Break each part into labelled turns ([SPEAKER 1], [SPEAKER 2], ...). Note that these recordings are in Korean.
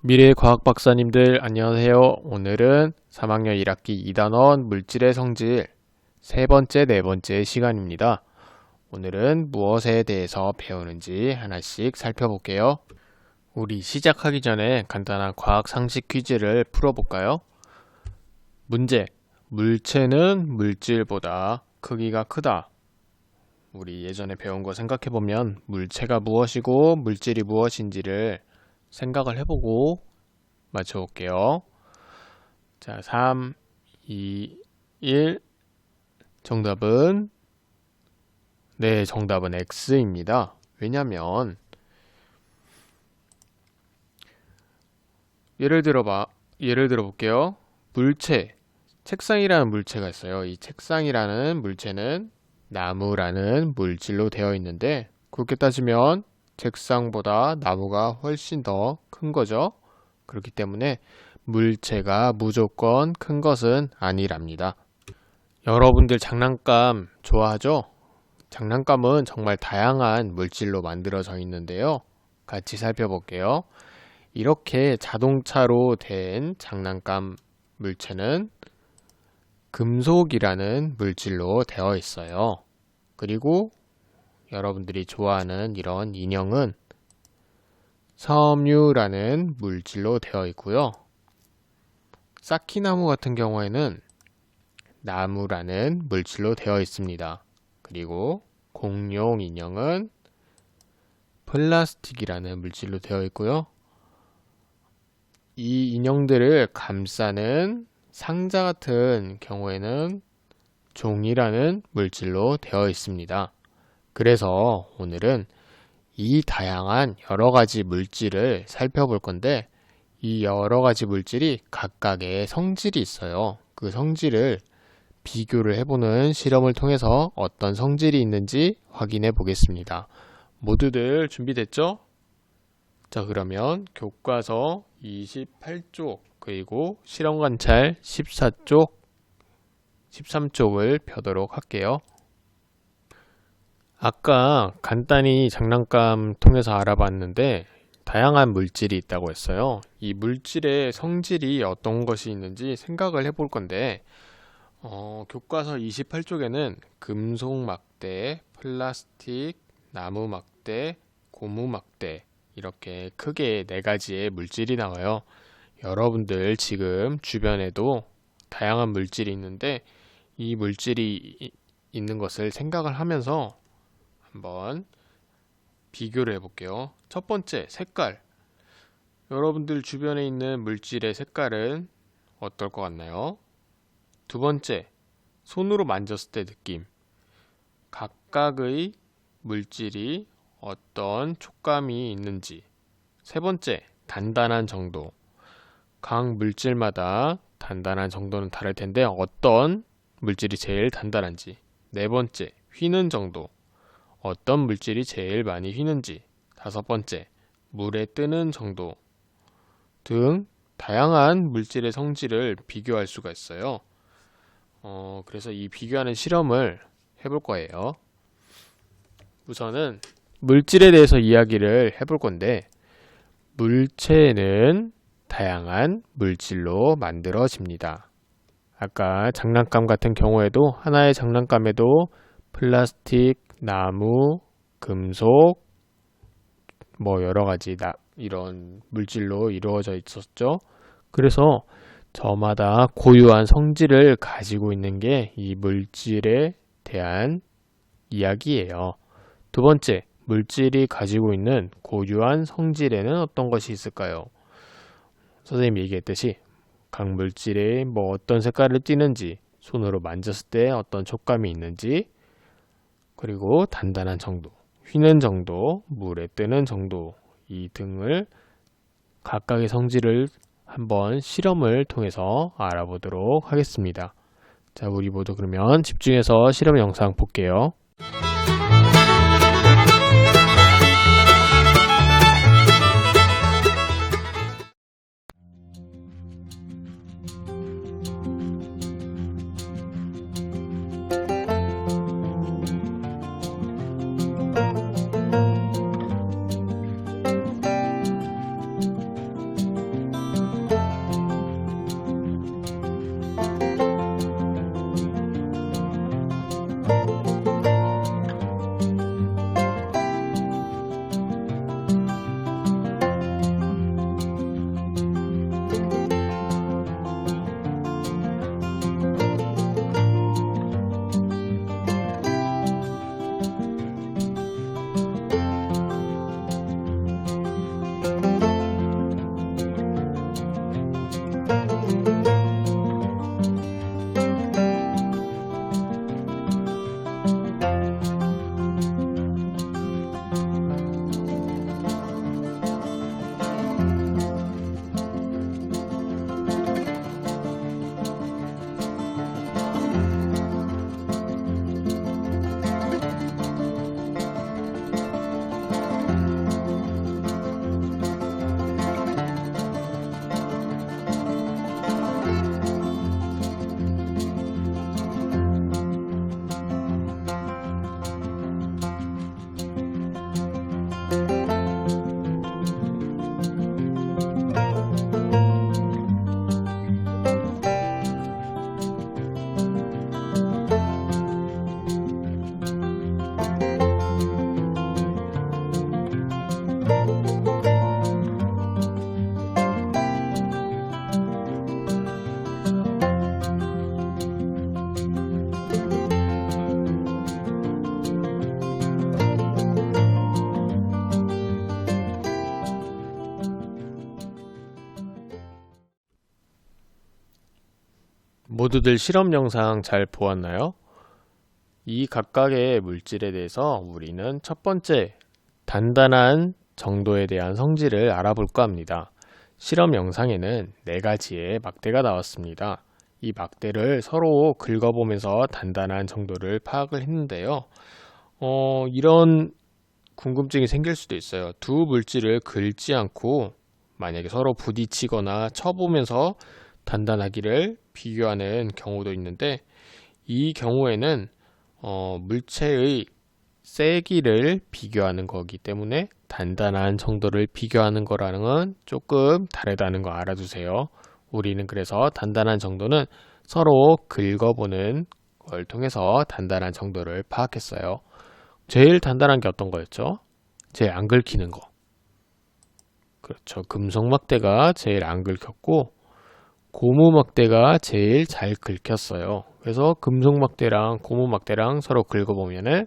[SPEAKER 1] 미래의 과학 박사님들 안녕하세요. 오늘은 3학년 1학기 2단원 물질의 성질 세 번째, 네 번째 시간입니다. 오늘은 무엇에 대해서 배우는지 하나씩 살펴볼게요. 우리 시작하기 전에 간단한 과학 상식 퀴즈를 풀어볼까요? 문제. 물체는 물질보다 크기가 크다. 우리 예전에 배운 거 생각해보면 물체가 무엇이고 물질이 무엇인지를 생각을 해보고 맞춰볼게요. 자, 3, 2, 1. 정답은 정답은 X입니다. 왜냐면 예를 들어볼게요. 물체, 책상이라는 물체가 있어요. 이 책상이라는 물체는 나무라는 물질로 되어 있는데 그렇게 따지면 책상보다 나무가 훨씬 더 큰 거죠. 그렇기 때문에 물체가 무조건 큰 것은 아니랍니다. 여러분들 장난감 좋아하죠? 장난감은 정말 다양한 물질로 만들어져 있는데요. 같이 살펴볼게요. 이렇게 자동차로 된 장난감 물체는 금속이라는 물질로 되어 있어요. 그리고 여러분들이 좋아하는 이런 인형은 섬유라는 물질로 되어 있고요. 쌓기나무 같은 경우에는 나무라는 물질로 되어 있습니다. 그리고 공룡 인형은 플라스틱이라는 물질로 되어 있고요. 이 인형들을 감싸는 상자 같은 경우에는 종이라는 물질로 되어 있습니다. 그래서 오늘은 이 다양한 여러 가지 물질을 살펴볼 건데 이 여러 가지 물질이 각각의 성질이 있어요. 그 성질을 비교를 해보는 실험을 통해서 어떤 성질이 있는지 확인해 보겠습니다. 모두들 준비됐죠? 자, 그러면 교과서 28쪽 그리고 실험관찰 14쪽, 13쪽을 펴도록 할게요. 아까 간단히 장난감 통해서 알아봤는데 다양한 물질이 있다고 했어요. 이 물질의 성질이 어떤 것이 있는지 생각을 해볼 건데 교과서 28쪽에는 금속 막대, 플라스틱, 나무 막대, 고무 막대 이렇게 크게 네 가지의 물질이 나와요. 여러분들 지금 주변에도 다양한 물질이 있는데 이 물질이 있는 것을 생각을 하면서 한번 비교를 해볼게요. 첫 번째, 색깔. 여러분들 주변에 있는 물질의 색깔은 어떨 것 같나요? 두 번째, 손으로 만졌을 때 느낌. 각각의 물질이 어떤 촉감이 있는지. 세 번째, 단단한 정도. 각 물질마다 단단한 정도는 다를 텐데 어떤 물질이 제일 단단한지. 네 번째, 휘는 정도. 어떤 물질이 제일 많이 휘는지. 다섯 번째, 물에 뜨는 정도 등 다양한 물질의 성질을 비교할 수가 있어요. 그래서 이 비교하는 실험을 해볼 거예요. 우선은 물질에 대해서 이야기를 해볼 건데 물체는 다양한 물질로 만들어집니다. 아까 장난감 같은 경우에도 하나의 장난감에도 플라스틱, 나무, 금속, 여러 가지 이런 물질로 이루어져 있었죠. 그래서 저마다 고유한 성질을 가지고 있는 게 이 물질에 대한 이야기예요. 두 번째, 물질이 가지고 있는 고유한 성질에는 어떤 것이 있을까요? 선생님이 얘기했듯이 각 물질에 어떤 색깔을 띠는지, 손으로 만졌을 때 어떤 촉감이 있는지, 그리고 단단한 정도, 휘는 정도, 물에 뜨는 정도 이 등을 각각의 성질을 한번 실험을 통해서 알아보도록 하겠습니다. 자, 우리 모두 그러면 집중해서 실험 영상 볼게요. 모두들 실험 영상 잘 보았나요? 이 각각의 물질에 대해서 우리는 첫 번째, 단단한 정도에 대한 성질을 알아볼까 합니다. 실험 영상에는 4가지의 막대가 나왔습니다. 이 막대를 서로 긁어보면서 단단한 정도를 파악을 했는데요. 이런 궁금증이 생길 수도 있어요. 두 물질을 긁지 않고 만약에 서로 부딪히거나 쳐보면서 단단하기를 비교하는 경우도 있는데, 이 경우에는 물체의 세기를 비교하는 거기 때문에 단단한 정도를 비교하는 거랑은 조금 다르다는 거 알아두세요. 우리는 그래서 단단한 정도는 서로 긁어보는 걸 통해서 단단한 정도를 파악했어요. 제일 단단한 게 어떤 거였죠? 제일 안 긁히는 거. 그렇죠. 금속 막대가 제일 안 긁혔고 고무 막대가 제일 잘 긁혔어요. 그래서 금속 막대랑 고무 막대랑 서로 긁어보면은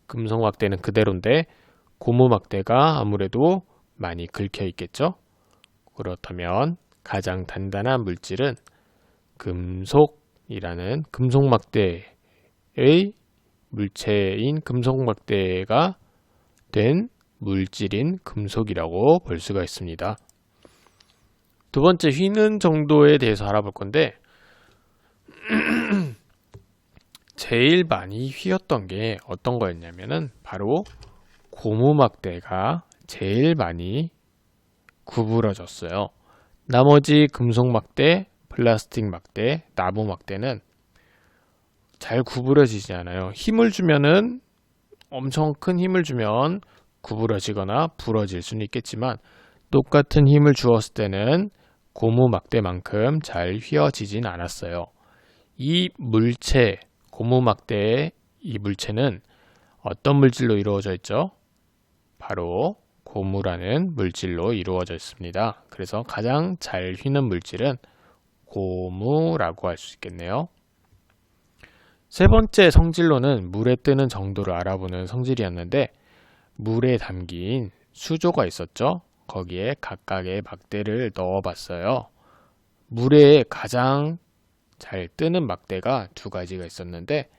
[SPEAKER 1] 금속 막대는 그대로인데 고무 막대가 아무래도 많이 긁혀 있겠죠? 그렇다면 가장 단단한 물질은 금속이라는 금속 막대의 물체인 금속 막대가 된 물질인 금속이라고 볼 수가 있습니다. 두 번째, 휘는 정도에 대해서 알아볼 건데 제일 많이 휘었던 게 어떤 거였냐면은 바로 고무 막대가 제일 많이 구부러졌어요. 나머지 금속 막대, 플라스틱 막대, 나무 막대는 잘 구부러지지 않아요. 힘을 주면은 엄청 큰 힘을 주면 구부러지거나 부러질 수는 있겠지만 똑같은 힘을 주었을 때는 고무 막대만큼 잘 휘어지진 않았어요. 이 물체, 고무 막대의 이 물체는 어떤 물질로 이루어져 있죠? 바로 고무라는 물질로 이루어져 있습니다. 그래서 가장 잘 휘는 물질은 고무라고 할 수 있겠네요. 세 번째 성질로는 물에 뜨는 정도를 알아보는 성질이었는데, 물에 담긴 수조가 있었죠. 거기에 각각의 막대를 넣어봤어요. 물에 가장 잘 뜨는 막대가 2가지가 있었는데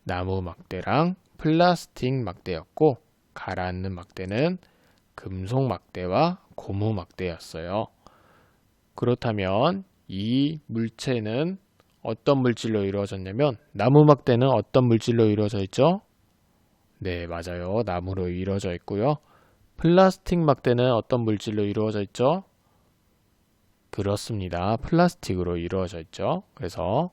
[SPEAKER 1] 나무 막대랑 플라스틱 막대였고, 가라앉는 막대는 금속 막대와 고무 막대였어요. 그렇다면 이 물체는 어떤 물질로 이루어졌냐면, 나무 막대는 어떤 물질로 이루어져 있죠? 네, 맞아요. 나무로 이루어져 있고요. 플라스틱 막대는 어떤 물질로 이루어져 있죠? 그렇습니다. 플라스틱으로 이루어져 있죠. 그래서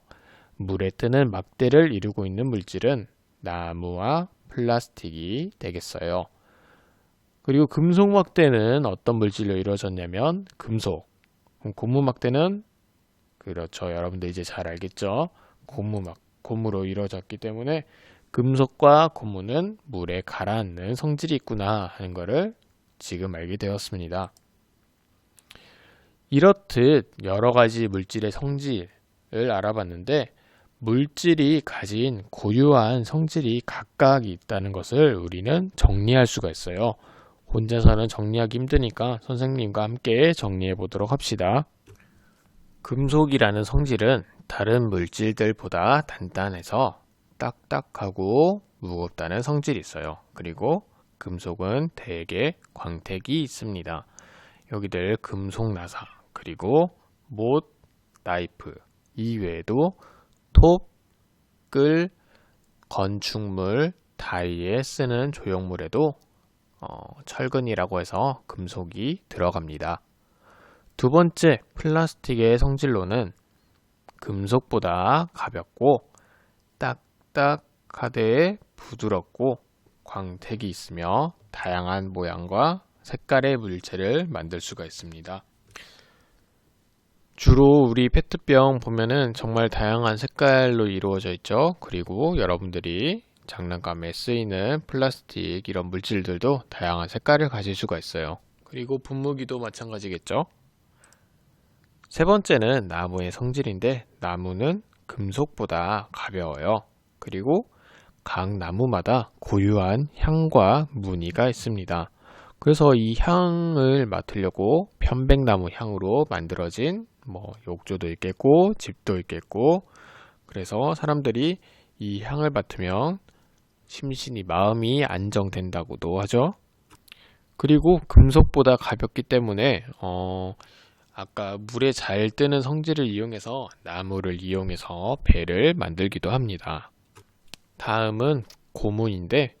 [SPEAKER 1] 물에 뜨는 막대를 이루고 있는 물질은 나무와 플라스틱이 되겠어요. 그리고 금속 막대는 어떤 물질로 이루어졌냐면 금속. 고무 막대는 그렇죠. 여러분들 이제 잘 알겠죠? 고무로 이루어졌기 때문에 금속과 고무는 물에 가라앉는 성질이 있구나 하는 것을 지금 알게 되었습니다. 이렇듯 여러 가지 물질의 성질을 알아봤는데, 물질이 가진 고유한 성질이 각각 있다는 것을 우리는 정리할 수가 있어요. 혼자서는 정리하기 힘드니까 선생님과 함께 정리해 보도록 합시다. 금속이라는 성질은 다른 물질들보다 단단해서 딱딱하고 무겁다는 성질이 있어요. 그리고 금속은 대개 광택이 있습니다. 여기들 금속 나사, 그리고 못, 나이프 이외에도 톱, 끌, 건축물, 다이에 쓰는 조형물에도 철근이라고 해서 금속이 들어갑니다. 두 번째, 플라스틱의 성질로는 금속보다 가볍고 딱딱하되 부드럽고 광택이 있으며 다양한 모양과 색깔의 물체를 만들 수가 있습니다. 주로 우리 페트병 보면은 정말 다양한 색깔로 이루어져 있죠. 그리고 여러분들이 장난감에 쓰이는 플라스틱 이런 물질들도 다양한 색깔을 가질 수가 있어요. 그리고 분무기도 마찬가지겠죠. 세 번째는 나무의 성질인데, 나무는 금속보다 가벼워요. 그리고 각 나무마다 고유한 향과 무늬가 있습니다. 그래서 이 향을 맡으려고 편백나무 향으로 만들어진 욕조도 있겠고 집도 있겠고, 그래서 사람들이 이 향을 맡으면 심신이 마음이 안정된다고도 하죠. 그리고 금속보다 가볍기 때문에 아까 물에 잘 뜨는 성질을 이용해서 나무를 이용해서 배를 만들기도 합니다. 다음은 고무인데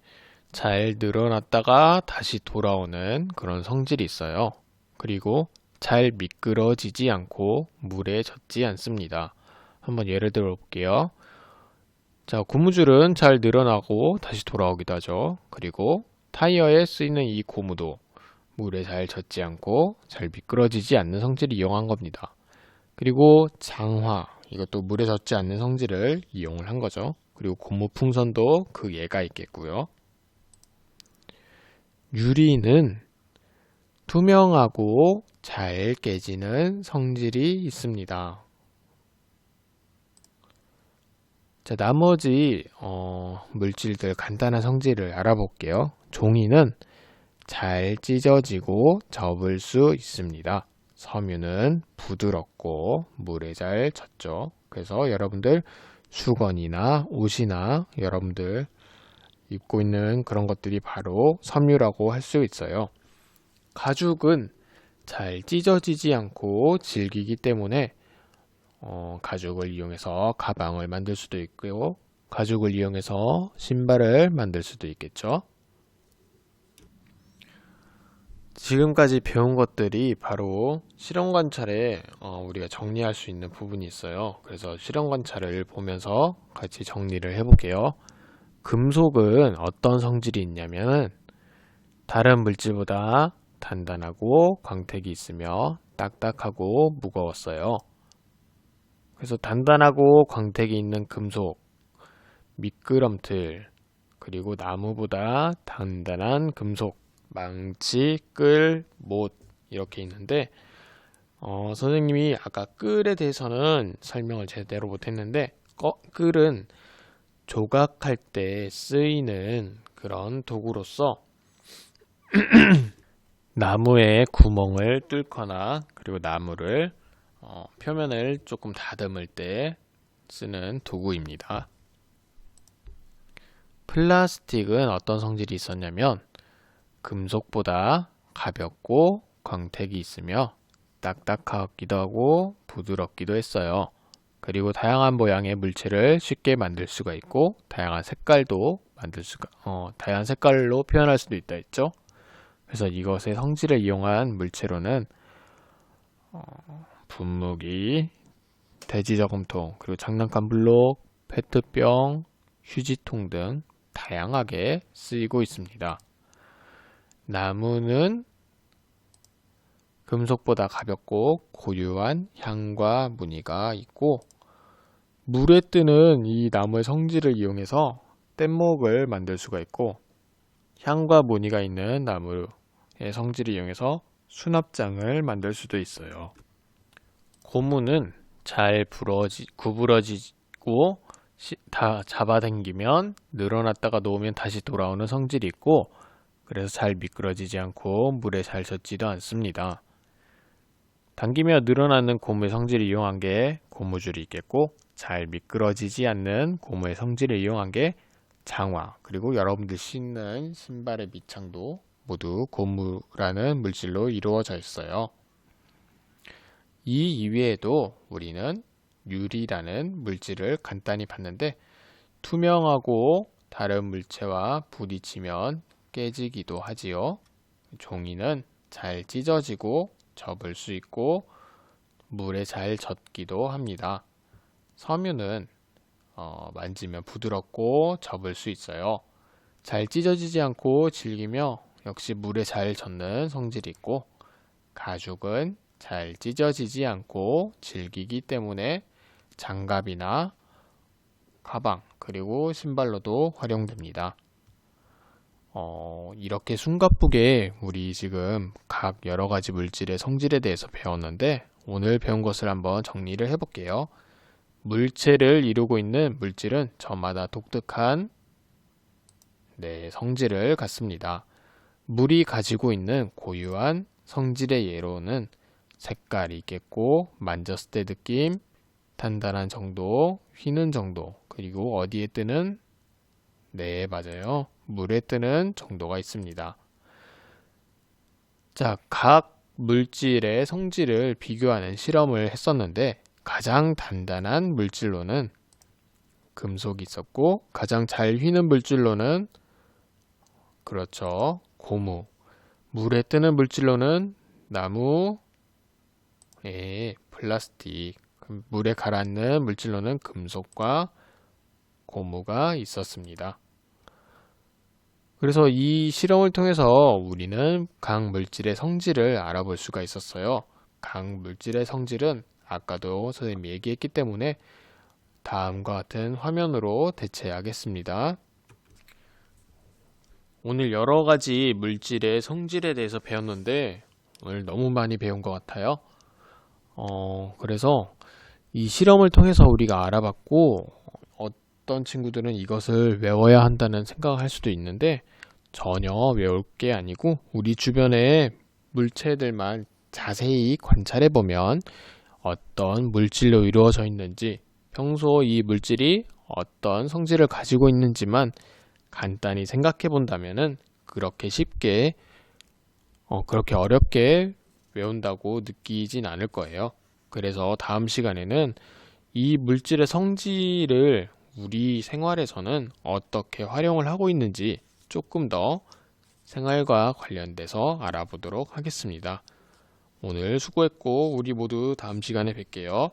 [SPEAKER 1] 잘 늘어났다가 다시 돌아오는 그런 성질이 있어요. 그리고 잘 미끄러지지 않고 물에 젖지 않습니다. 한번 예를 들어 볼게요. 자, 고무줄은 잘 늘어나고 다시 돌아오기도 하죠. 그리고 타이어에 쓰이는 이 고무도 물에 잘 젖지 않고 잘 미끄러지지 않는 성질을 이용한 겁니다. 그리고 장화, 이것도 물에 젖지 않는 성질을 이용을 한 거죠. 그리고 고무 풍선도 그 예가 있겠고요. 유리는 투명하고 잘 깨지는 성질이 있습니다. 자, 나머지 물질들 간단한 성질을 알아볼게요. 종이는 잘 찢어지고 접을 수 있습니다. 섬유는 부드럽고 물에 잘 젖죠. 그래서 여러분들 수건이나 옷이나 여러분들 입고 있는 그런 것들이 바로 섬유라고 할 수 있어요. 가죽은 잘 찢어지지 않고 질기기 때문에 가죽을 이용해서 가방을 만들 수도 있고요. 가죽을 이용해서 신발을 만들 수도 있겠죠. 지금까지 배운 것들이 바로 실험 관찰에 우리가 정리할 수 있는 부분이 있어요. 그래서 실험 관찰을 보면서 같이 정리를 해볼게요. 금속은 어떤 성질이 있냐면 다른 물질보다 단단하고 광택이 있으며 딱딱하고 무거웠어요. 그래서 단단하고 광택이 있는 금속, 미끄럼틀, 그리고 나무보다 단단한 금속, 망치, 끌, 못 이렇게 있는데 선생님이 아까 끌에 대해서는 설명을 제대로 못했는데 끌은 조각할 때 쓰이는 그런 도구로서 나무에 구멍을 뚫거나 그리고 나무를 표면을 조금 다듬을 때 쓰는 도구입니다. 플라스틱은 어떤 성질이 있었냐면 금속보다 가볍고 광택이 있으며 딱딱하기도 하고 부드럽기도 했어요. 그리고 다양한 모양의 물체를 쉽게 만들 수가 있고 다양한 색깔로 표현할 수도 있다 했죠. 그래서 이것의 성질을 이용한 물체로는 분무기, 돼지저금통, 그리고 장난감 블록, 페트병, 휴지통 등 다양하게 쓰이고 있습니다. 나무는 금속보다 가볍고 고유한 향과 무늬가 있고 물에 뜨는 이 나무의 성질을 이용해서 뗏목을 만들 수가 있고 향과 무늬가 있는 나무의 성질을 이용해서 수납장을 만들 수도 있어요. 고무는 잘 구부러지고 다 잡아당기면 늘어났다가 놓으면 다시 돌아오는 성질이 있고 그래서 잘 미끄러지지 않고 물에 잘 젖지도 않습니다. 당기며 늘어나는 고무의 성질을 이용한 게 고무줄이 있겠고 잘 미끄러지지 않는 고무의 성질을 이용한 게 장화, 그리고 여러분들 신는 신발의 밑창도 모두 고무라는 물질로 이루어져 있어요. 이 이외에도 우리는 유리라는 물질을 간단히 봤는데 투명하고 다른 물체와 부딪히면 깨지기도 하지요. 종이는 잘 찢어지고 접을 수 있고 물에 잘 젖기도 합니다. 섬유는 만지면 부드럽고 접을 수 있어요. 잘 찢어지지 않고 질기며 역시 물에 잘 젖는 성질이 있고 가죽은 잘 찢어지지 않고 질기기 때문에 장갑이나 가방 그리고 신발로도 활용됩니다. 이렇게 숨가쁘게 우리 지금 각 여러가지 물질의 성질에 대해서 배웠는데 오늘 배운 것을 한번 정리를 해볼게요. 물체를 이루고 있는 물질은 저마다 독특한 성질을 갖습니다. 물이 가지고 있는 고유한 성질의 예로는 색깔이 있겠고, 만졌을 때 느낌, 단단한 정도, 휘는 정도, 그리고 어디에 뜨는, 네, 맞아요. 물에 뜨는 정도가 있습니다. 자, 각 물질의 성질을 비교하는 실험을 했었는데, 가장 단단한 물질로는 금속이 있었고, 가장 잘 휘는 물질로는, 그렇죠, 고무. 물에 뜨는 물질로는 나무, 예, 플라스틱. 물에 가라앉는 물질로는 금속과 고무가 있었습니다. 그래서 이 실험을 통해서 우리는 각 물질의 성질을 알아볼 수가 있었어요. 각 물질의 성질은 아까도 선생님이 얘기했기 때문에 다음과 같은 화면으로 대체하겠습니다. 오늘 여러 가지 물질의 성질에 대해서 배웠는데 오늘 너무 많이 배운 것 같아요. 그래서 이 실험을 통해서 우리가 알아봤고, 어떤 친구들은 이것을 외워야 한다는 생각을 할 수도 있는데 전혀 외울 게 아니고 우리 주변의 물체들만 자세히 관찰해 보면 어떤 물질로 이루어져 있는지, 평소 이 물질이 어떤 성질을 가지고 있는지만 간단히 생각해 본다면은 그렇게 쉽게 그렇게 어렵게 외운다고 느끼진 않을 거예요. 그래서 다음 시간에는 이 물질의 성질을 우리 생활에서는 어떻게 활용을 하고 있는지 조금 더 생활과 관련돼서 알아보도록 하겠습니다. 오늘 수고했고 우리 모두 다음 시간에 뵐게요.